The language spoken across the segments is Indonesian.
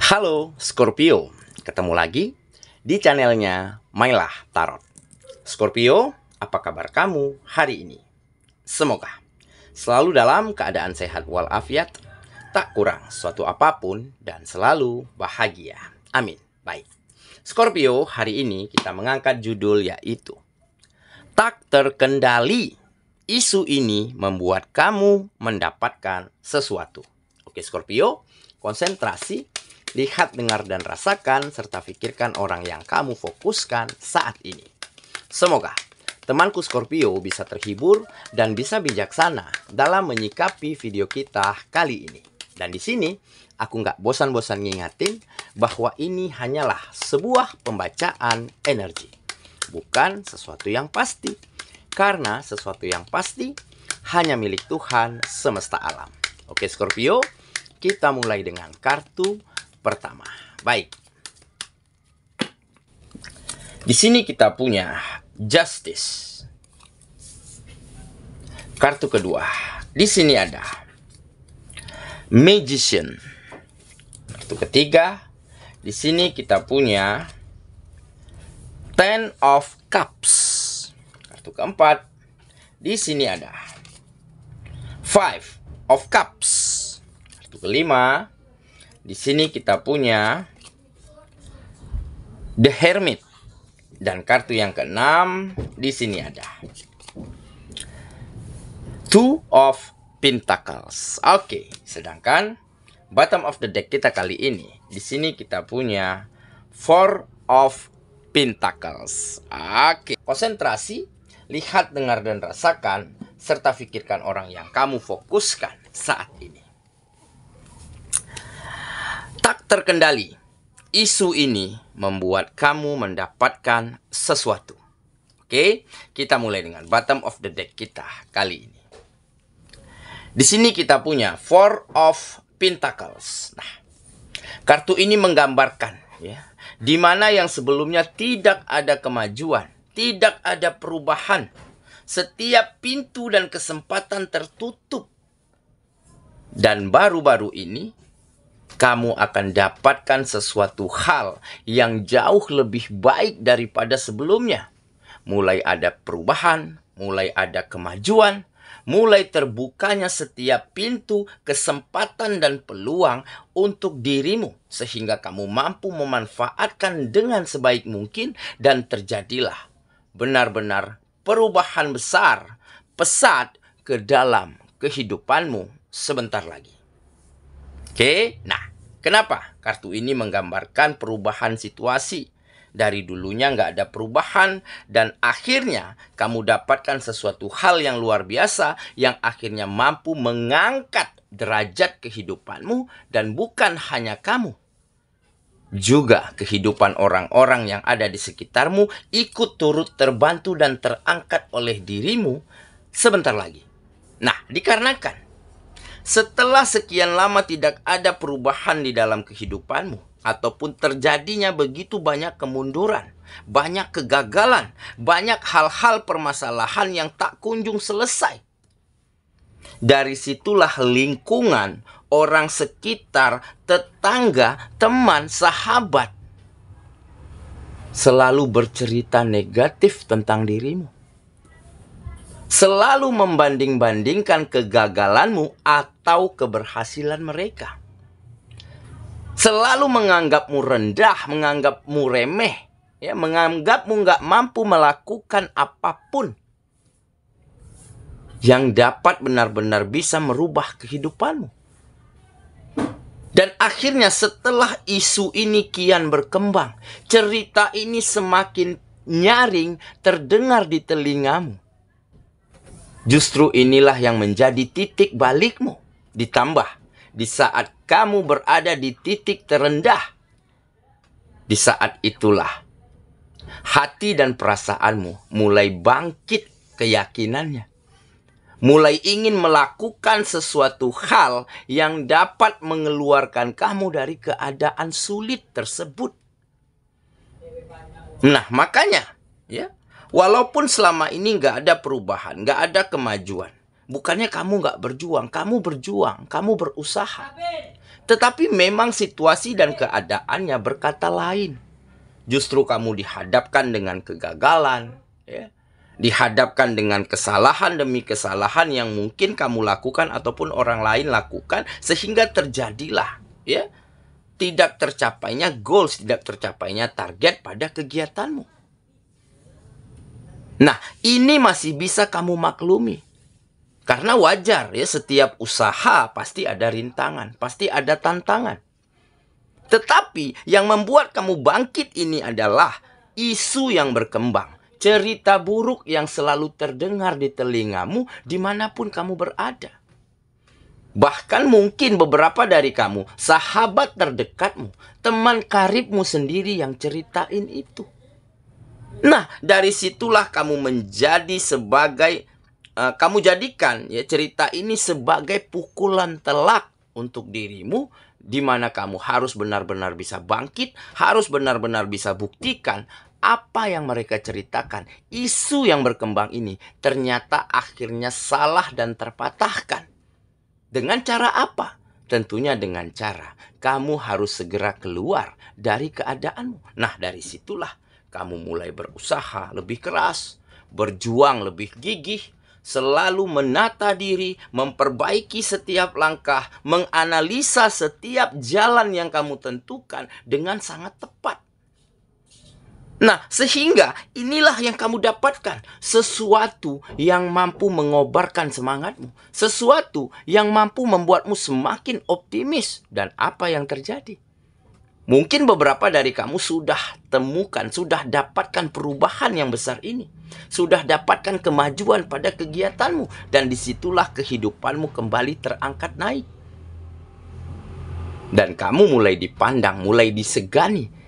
Halo Scorpio, ketemu lagi di channelnya Mailah Tarot. Scorpio, apa kabar kamu hari ini? Semoga selalu dalam keadaan sehat walafiat, tak kurang suatu apapun, dan selalu bahagia. Amin. Baik, Scorpio, hari ini kita mengangkat judul yaitu Tak Terkendali. Isu ini membuat kamu mendapatkan sesuatu. Oke Scorpio, konsentrasi, lihat, dengar, dan rasakan, serta pikirkan orang yang kamu fokuskan saat ini. Semoga temanku Scorpio bisa terhibur dan bisa bijaksana dalam menyikapi video kita kali ini. Dan di sini aku nggak bosan-bosan ngingatin bahwa ini hanyalah sebuah pembacaan energi, bukan sesuatu yang pasti. Karena sesuatu yang pasti hanya milik Tuhan semesta alam. Oke Scorpio, kita mulai dengan kartu pertama. Baik. Di sini kita punya Justice. Kartu kedua. Di sini ada Magician. Kartu ketiga. Di sini kita punya Ten of Cups. Kartu keempat. Di sini ada Five of Cups. Kartu kelima. Di sini kita punya The Hermit. Dan kartu yang keenam di sini ada Two of Pentacles. Oke, sedangkan bottom of the deck kita kali ini, di sini kita punya Four of Pentacles. Oke, konsentrasi, lihat, dengar, dan rasakan, serta pikirkan orang yang kamu fokuskan saat ini. Tak terkendali. Isu ini membuat kamu mendapatkan sesuatu. Oke, kita mulai dengan bottom of the deck kita kali ini. Di sini kita punya Four of Pentacles. Nah, kartu ini menggambarkan ya, di mana yang sebelumnya tidak ada kemajuan, tidak ada perubahan. Setiap pintu dan kesempatan tertutup. Dan baru-baru ini kamu akan dapatkan sesuatu hal yang jauh lebih baik daripada sebelumnya. Mulai ada perubahan, mulai ada kemajuan, mulai terbukanya setiap pintu, kesempatan, dan peluang untuk dirimu. Sehingga kamu mampu memanfaatkan dengan sebaik mungkin dan terjadilah benar-benar perubahan besar, pesat ke dalam kehidupanmu sebentar lagi. Oke, nah kenapa kartu ini menggambarkan perubahan situasi? Dari dulunya nggak ada perubahan dan akhirnya kamu dapatkan sesuatu hal yang luar biasa yang akhirnya mampu mengangkat derajat kehidupanmu, dan bukan hanya kamu. Juga kehidupan orang-orang yang ada di sekitarmu ikut turut terbantu dan terangkat oleh dirimu sebentar lagi. Nah, dikarenakan setelah sekian lama tidak ada perubahan di dalam kehidupanmu, ataupun terjadinya begitu banyak kemunduran, banyak kegagalan, banyak hal-hal permasalahan yang tak kunjung selesai. Dari situlah lingkungan, orang sekitar, tetangga, teman, sahabat selalu bercerita negatif tentang dirimu. Selalu membanding-bandingkan kegagalanmu atau keberhasilan mereka. Selalu menganggapmu rendah, menganggapmu remeh, ya, menganggapmu nggak mampu melakukan apapun yang dapat benar-benar bisa merubah kehidupanmu. Dan akhirnya setelah isu ini kian berkembang, cerita ini semakin nyaring terdengar di telingamu. Justru inilah yang menjadi titik balikmu. Ditambah di saat kamu berada di titik terendah. Di saat itulah hati dan perasaanmu mulai bangkit keyakinannya. Mulai ingin melakukan sesuatu hal yang dapat mengeluarkan kamu dari keadaan sulit tersebut. Nah, makanya ya, walaupun selama ini nggak ada perubahan, nggak ada kemajuan, bukannya kamu nggak berjuang, kamu berjuang, kamu berusaha. Tetapi memang situasi dan keadaannya berkata lain. Justru kamu dihadapkan dengan kegagalan, ya. Dihadapkan dengan kesalahan demi kesalahan yang mungkin kamu lakukan ataupun orang lain lakukan, sehingga terjadilah, ya, tidak tercapainya goals, tidak tercapainya target pada kegiatanmu. Nah, ini masih bisa kamu maklumi. Karena wajar, ya, setiap usaha pasti ada rintangan, pasti ada tantangan. Tetapi yang membuat kamu bangkit ini adalah isu yang berkembang. Cerita buruk yang selalu terdengar di telingamu dimanapun kamu berada. Bahkan mungkin beberapa dari kamu, sahabat terdekatmu, teman karibmu sendiri yang ceritain itu. Nah, dari situlah kamu menjadi sebagai, kamu jadikan, ya, cerita ini sebagai pukulan telak untuk dirimu, di mana kamu harus benar-benar bisa bangkit, harus benar-benar bisa buktikan apa yang mereka ceritakan. Isu yang berkembang ini ternyata akhirnya salah dan terpatahkan. Dengan cara apa? Tentunya dengan cara kamu harus segera keluar dari keadaanmu. Nah, dari situlah kamu mulai berusaha lebih keras, berjuang lebih gigih, selalu menata diri, memperbaiki setiap langkah, menganalisa setiap jalan yang kamu tentukan dengan sangat tepat. Nah, sehingga inilah yang kamu dapatkan. Sesuatu yang mampu mengobarkan semangatmu. Sesuatu yang mampu membuatmu semakin optimis. Dan apa yang terjadi? Mungkin beberapa dari kamu sudah temukan, sudah dapatkan perubahan yang besar ini. Sudah dapatkan kemajuan pada kegiatanmu. Dan disitulah kehidupanmu kembali terangkat naik. Dan kamu mulai dipandang, mulai disegani.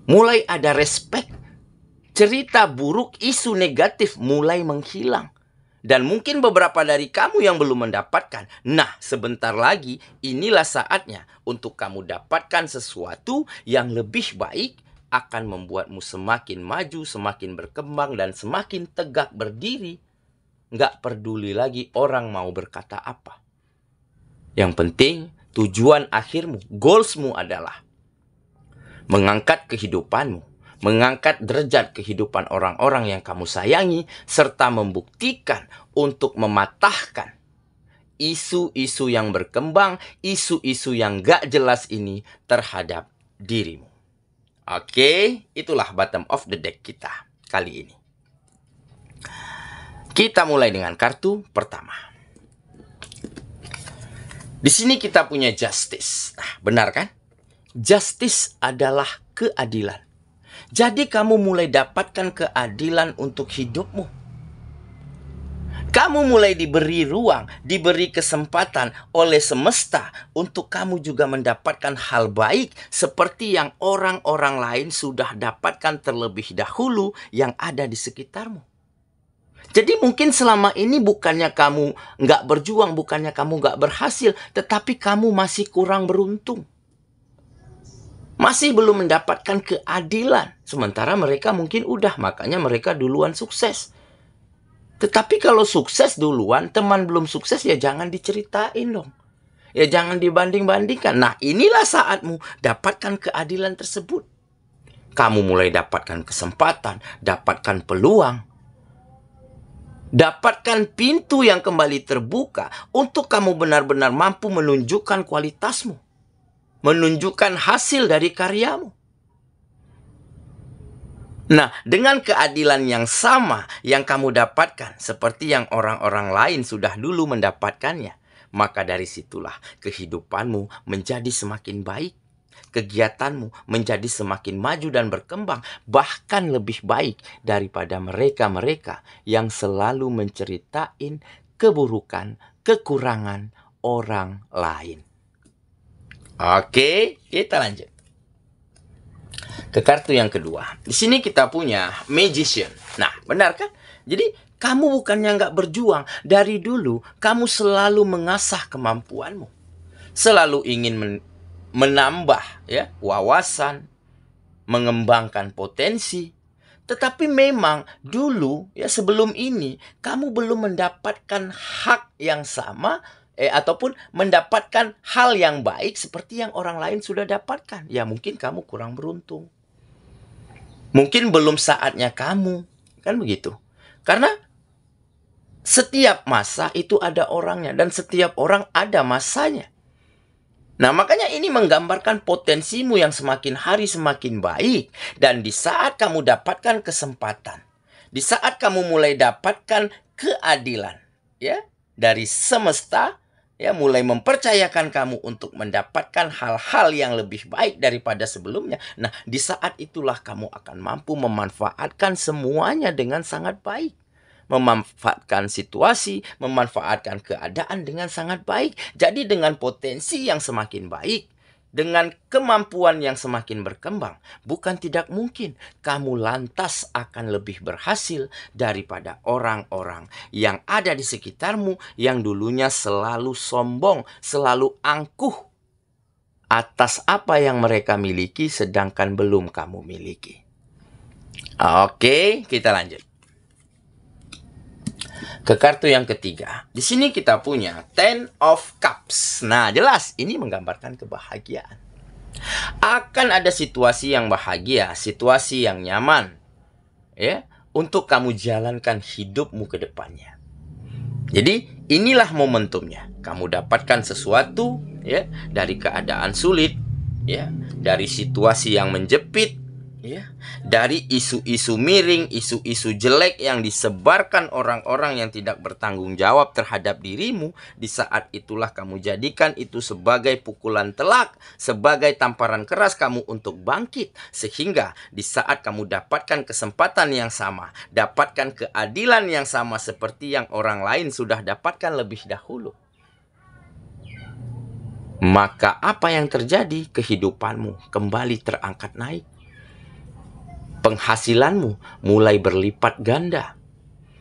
Mulai ada respek. Cerita buruk, isu negatif mulai menghilang. Dan mungkin beberapa dari kamu yang belum mendapatkan. Nah, sebentar lagi inilah saatnya untuk kamu dapatkan sesuatu yang lebih baik, akan membuatmu semakin maju, semakin berkembang, dan semakin tegak berdiri. Nggak peduli lagi orang mau berkata apa. Yang penting tujuan akhirmu, goalsmu adalah mengangkat kehidupanmu, mengangkat derajat kehidupan orang-orang yang kamu sayangi, serta membuktikan untuk mematahkan isu-isu yang berkembang, isu-isu yang gak jelas ini terhadap dirimu. Oke, itulah bottom of the deck kita kali ini. Kita mulai dengan kartu pertama. Di sini kita punya justice. Nah, benar kan? Justice adalah keadilan. Jadi kamu mulai dapatkan keadilan untuk hidupmu. Kamu mulai diberi ruang, diberi kesempatan oleh semesta untuk kamu juga mendapatkan hal baik seperti yang orang-orang lain sudah dapatkan terlebih dahulu yang ada di sekitarmu. Jadi mungkin selama ini bukannya kamu nggak berjuang, bukannya kamu nggak berhasil, tetapi kamu masih kurang beruntung. Masih belum mendapatkan keadilan. Sementara mereka mungkin udah, makanya mereka duluan sukses. Tetapi kalau sukses duluan, teman belum sukses, ya jangan diceritain dong. Ya jangan dibanding-bandingkan. Nah, inilah saatmu dapatkan keadilan tersebut. Kamu mulai dapatkan kesempatan, dapatkan peluang. Dapatkan pintu yang kembali terbuka untuk kamu benar-benar mampu menunjukkan kualitasmu. Menunjukkan hasil dari karyamu. Nah, dengan keadilan yang sama yang kamu dapatkan, seperti yang orang-orang lain sudah dulu mendapatkannya, maka dari situlah kehidupanmu menjadi semakin baik. Kegiatanmu menjadi semakin maju dan berkembang, bahkan lebih baik daripada mereka-mereka yang selalu menceritain keburukan, kekurangan orang lain. Oke, kita lanjut ke kartu yang kedua. Di sini kita punya Magician. Nah, benar kan? Jadi, kamu bukannya nggak berjuang. Dari dulu, kamu selalu mengasah kemampuanmu. Selalu ingin menambah, ya, wawasan, mengembangkan potensi. Tetapi memang dulu, ya, sebelum ini, kamu belum mendapatkan hak yang sama ataupun mendapatkan hal yang baik seperti yang orang lain sudah dapatkan. Ya mungkin kamu kurang beruntung. Mungkin belum saatnya kamu. Kan begitu. Karena setiap masa itu ada orangnya. Dan setiap orang ada masanya. Nah makanya ini menggambarkan potensimu yang semakin hari semakin baik. Dan di saat kamu dapatkan kesempatan. Di saat kamu mulai dapatkan keadilan. Ya, dari semesta. Ya, mulai mempercayakan kamu untuk mendapatkan hal-hal yang lebih baik daripada sebelumnya. Nah, di saat itulah kamu akan mampu memanfaatkan semuanya dengan sangat baik. Memanfaatkan situasi, memanfaatkan keadaan dengan sangat baik. Jadi dengan potensi yang semakin baik, dengan kemampuan yang semakin berkembang, bukan tidak mungkin kamu lantas akan lebih berhasil daripada orang-orang yang ada di sekitarmu yang dulunya selalu sombong, selalu angkuh atas apa yang mereka miliki sedangkan belum kamu miliki. Oke, kita lanjut. Ke kartu yang ketiga. Di sini kita punya Ten of Cups. Nah, jelas ini menggambarkan kebahagiaan. Akan ada situasi yang bahagia, situasi yang nyaman, ya, untuk kamu jalankan hidupmu ke depannya. Jadi, inilah momentumnya. Kamu dapatkan sesuatu, ya, dari keadaan sulit, ya, dari situasi yang menjepit, ya, dari isu-isu miring, isu-isu jelek yang disebarkan orang-orang yang tidak bertanggung jawab terhadap dirimu. Di saat itulah kamu jadikan itu sebagai pukulan telak, sebagai tamparan keras kamu untuk bangkit. Sehingga di saat kamu dapatkan kesempatan yang sama, dapatkan keadilan yang sama seperti yang orang lain sudah dapatkan lebih dahulu, maka apa yang terjadi? Kehidupanmu kembali terangkat naik. Penghasilanmu mulai berlipat ganda.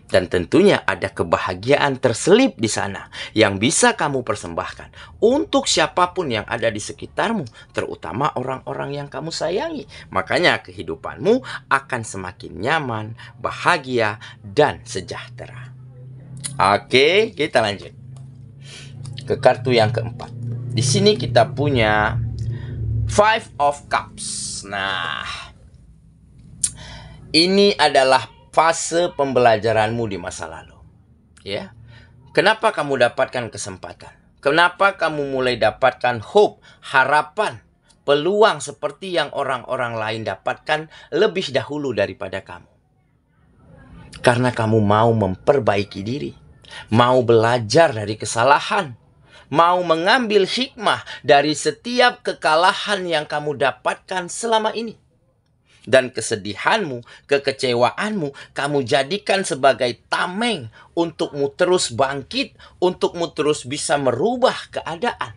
Dan tentunya ada kebahagiaan terselip di sana yang bisa kamu persembahkan untuk siapapun yang ada di sekitarmu, terutama orang-orang yang kamu sayangi. Makanya kehidupanmu akan semakin nyaman, bahagia, dan sejahtera. Oke, kita lanjut ke kartu yang keempat. Di sini kita punya Five of Cups. Nah, ini adalah fase pembelajaranmu di masa lalu. Ya. Kenapa kamu dapatkan kesempatan? Kenapa kamu mulai dapatkan hope, harapan, peluang seperti yang orang-orang lain dapatkan lebih dahulu daripada kamu? Karena kamu mau memperbaiki diri, mau belajar dari kesalahan, mau mengambil hikmah dari setiap kekalahan yang kamu dapatkan selama ini. Dan kesedihanmu, kekecewaanmu, kamu jadikan sebagai tameng untukmu terus bangkit, untukmu terus bisa merubah keadaan.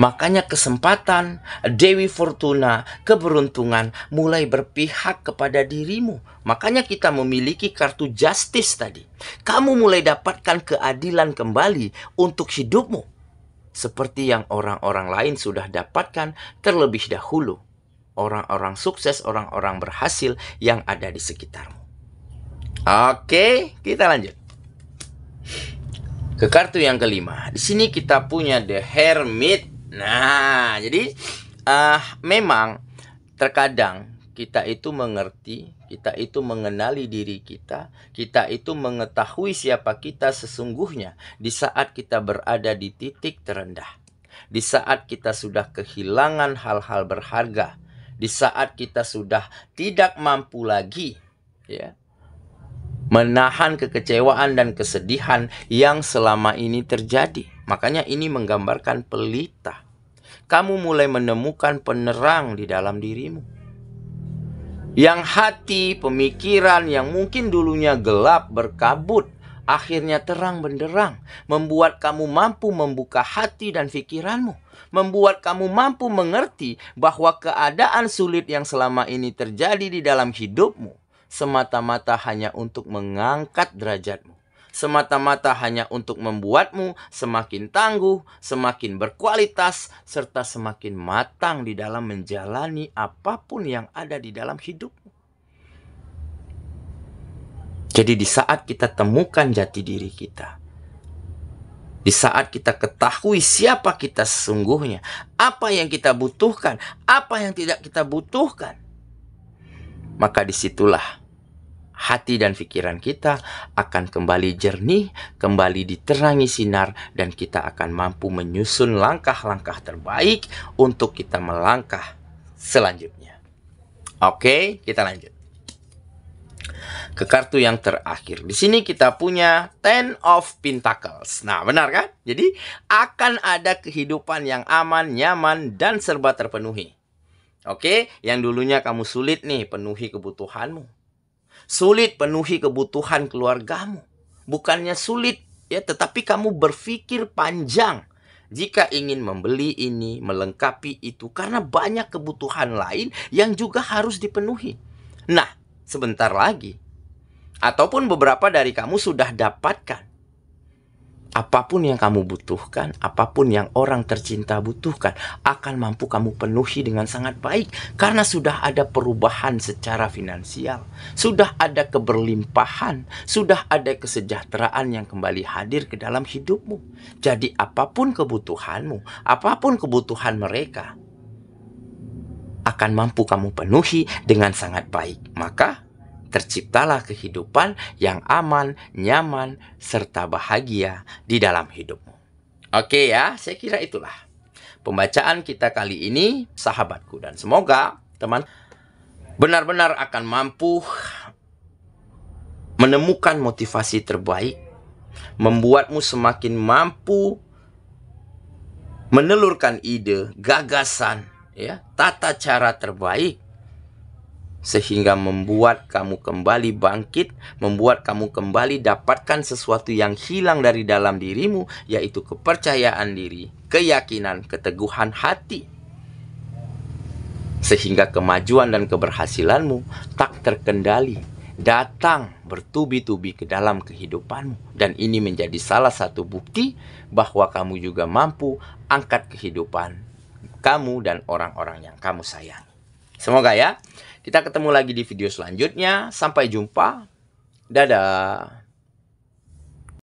Makanya kesempatan, Dewi Fortuna, keberuntungan mulai berpihak kepada dirimu. Makanya kita memiliki kartu Justice tadi. Kamu mulai dapatkan keadilan kembali untuk hidupmu. Seperti yang orang-orang lain sudah dapatkan terlebih dahulu. Orang-orang sukses, orang-orang berhasil yang ada di sekitarmu. Oke, kita lanjut ke kartu yang kelima. Di sini kita punya The Hermit. Nah, jadi memang terkadang kita itu mengerti, kita itu mengenali diri kita itu mengetahui siapa kita sesungguhnya di saat kita berada di titik terendah, di saat kita sudah kehilangan hal-hal berharga, di saat kita sudah tidak mampu lagi, ya, menahan kekecewaan dan kesedihan yang selama ini terjadi. Makanya ini menggambarkan pelita. Kamu mulai menemukan penerang di dalam dirimu. Yang hati, pemikiran yang mungkin dulunya gelap berkabut, akhirnya terang benderang, membuat kamu mampu membuka hati dan pikiranmu. Membuat kamu mampu mengerti bahwa keadaan sulit yang selama ini terjadi di dalam hidupmu semata-mata hanya untuk mengangkat derajatmu. Semata-mata hanya untuk membuatmu semakin tangguh, semakin berkualitas, serta semakin matang di dalam menjalani apapun yang ada di dalam hidupmu. Jadi di saat kita temukan jati diri kita, Di saat kita ketahui siapa kita sesungguhnya, apa yang kita butuhkan, apa yang tidak kita butuhkan, maka disitulah hati dan pikiran kita akan kembali jernih, kembali diterangi sinar, dan kita akan mampu menyusun langkah-langkah terbaik untuk kita melangkah selanjutnya. Oke, kita lanjut ke kartu yang terakhir. Di sini kita punya Ten of Pentacles. Nah, benar kan? Jadi, akan ada kehidupan yang aman, nyaman, dan serba terpenuhi. Oke, yang dulunya kamu sulit nih penuhi kebutuhanmu. Sulit penuhi kebutuhan keluargamu. Bukannya sulit, ya, tetapi kamu berpikir panjang jika ingin membeli ini, melengkapi itu, karena banyak kebutuhan lain yang juga harus dipenuhi. Nah, sebentar lagi, ataupun beberapa dari kamu sudah dapatkan apapun yang kamu butuhkan, apapun yang orang tercinta butuhkan, akan mampu kamu penuhi dengan sangat baik. Karena sudah ada perubahan secara finansial, sudah ada keberlimpahan, sudah ada kesejahteraan yang kembali hadir ke dalam hidupmu. Jadi apapun kebutuhanmu, apapun kebutuhan mereka, akan mampu kamu penuhi dengan sangat baik. Maka terciptalah kehidupan yang aman, nyaman, serta bahagia di dalam hidupmu. Oke ya, saya kira itulah pembacaan kita kali ini, sahabatku. Dan semoga teman benar-benar akan mampu menemukan motivasi terbaik, membuatmu semakin mampu menelurkan ide, gagasan, ya, tata cara terbaik, sehingga membuat kamu kembali bangkit, membuat kamu kembali dapatkan sesuatu yang hilang dari dalam dirimu, yaitu kepercayaan diri, keyakinan, keteguhan hati. Sehingga kemajuan dan keberhasilanmu tak terkendali, datang bertubi-tubi ke dalam kehidupanmu. Dan ini menjadi salah satu bukti bahwa kamu juga mampu angkat kehidupan kamu dan orang-orang yang kamu sayangi. Semoga ya. Kita ketemu lagi di video selanjutnya. Sampai jumpa. Dadah.